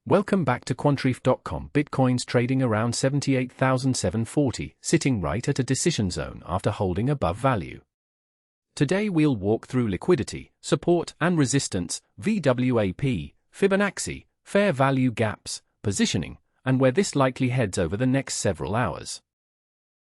Welcome back to Quantreef.com. Bitcoin's trading around 78,740, sitting right at a decision zone after holding above value. Today we'll walk through liquidity, support and resistance, VWAP, Fibonacci, fair value gaps, positioning, and where this likely heads over the next several hours.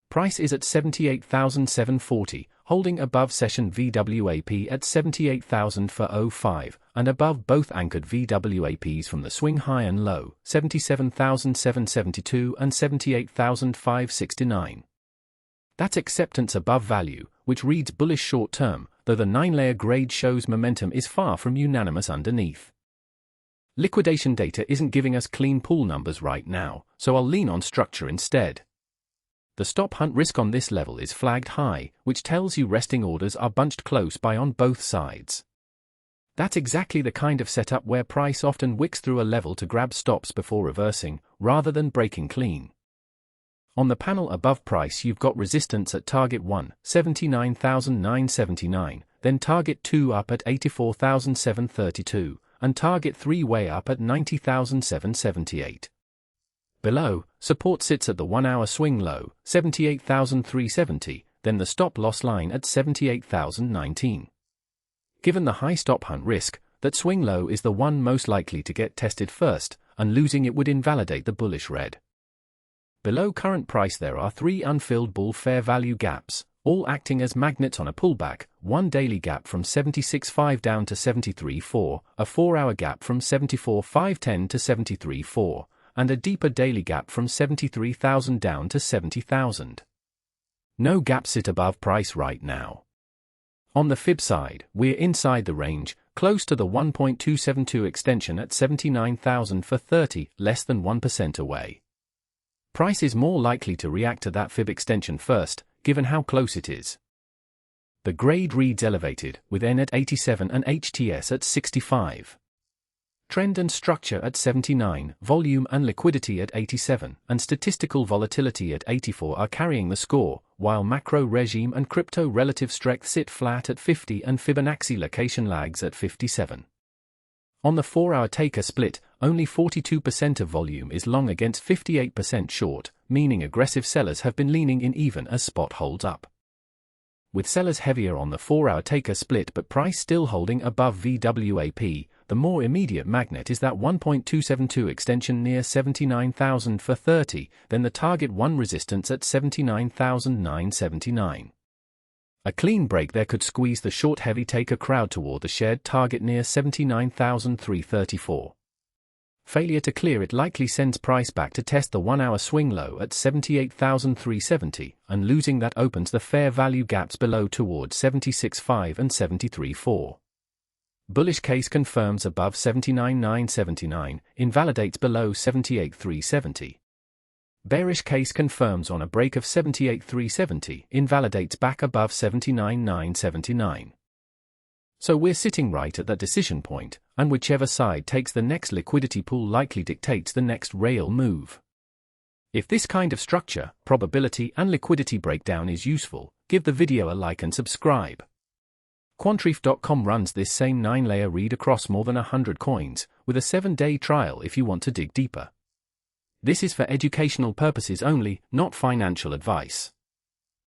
Price is at 78,740, holding above session VWAP at 78,405, and above both anchored VWAPs from the swing high and low, 77,772 and 78,569. That's acceptance above value, which reads bullish short term, though the 9-layer grade shows momentum is far from unanimous underneath. Liquidation data isn't giving us clean pool numbers right now, so I'll lean on structure instead. The stop hunt risk on this level is flagged high, which tells you resting orders are bunched close by on both sides. That's exactly the kind of setup where price often wicks through a level to grab stops before reversing, rather than breaking clean. On the panel above price you've got resistance at target 1, 79,979, then target 2 up at 84,732, and target 3 way up at 90,778. Below, support sits at the 1-hour swing low, 78,370, then the stop-loss line at 78,019. Given the high stop hunt risk, that swing low is the one most likely to get tested first, and losing it would invalidate the bullish red. Below current price there are 3 unfilled bull fair value gaps, all acting as magnets on a pullback, one daily gap from 76.5 down to 73.4, a 4-hour gap from 74.510 to 73.4. and a deeper daily gap from 73,000 down to 70,000. No gap sit above price right now. On the fib side, we're inside the range, close to the 1.272 extension at 79,000 for 30, less than 1% away. Price is more likely to react to that fib extension first, given how close it is. The grade reads elevated, with N at 87 and HTS at 65. Trend and structure at 79, volume and liquidity at 87, and statistical volatility at 84 are carrying the score, while macro regime and crypto relative strength sit flat at 50 and Fibonacci location lags at 57. On the 4-hour taker split, only 42% of volume is long against 58% short, meaning aggressive sellers have been leaning in even as spot holds up. With sellers heavier on the 4-hour taker split but price still holding above VWAP, the more immediate magnet is that 1.272 extension near 79,000 for 30, then the target 1 resistance at 79,979. A clean break there could squeeze the short heavy taker crowd toward the shared target near 79,334. Failure to clear it likely sends price back to test the 1-hour swing low at 78,370, and losing that opens the fair value gaps below toward 76.5 and 73.4. Bullish case confirms above 79,979, invalidates below 78,370. Bearish case confirms on a break of 78,370, invalidates back above 79,979. So we're sitting right at that decision point, and whichever side takes the next liquidity pool likely dictates the next rail move. If this kind of structure, probability and liquidity breakdown is useful, give the video a like and subscribe. Quantreef.com runs this same 9-layer read across more than 100 coins, with a 7-day trial if you want to dig deeper. This is for educational purposes only, not financial advice.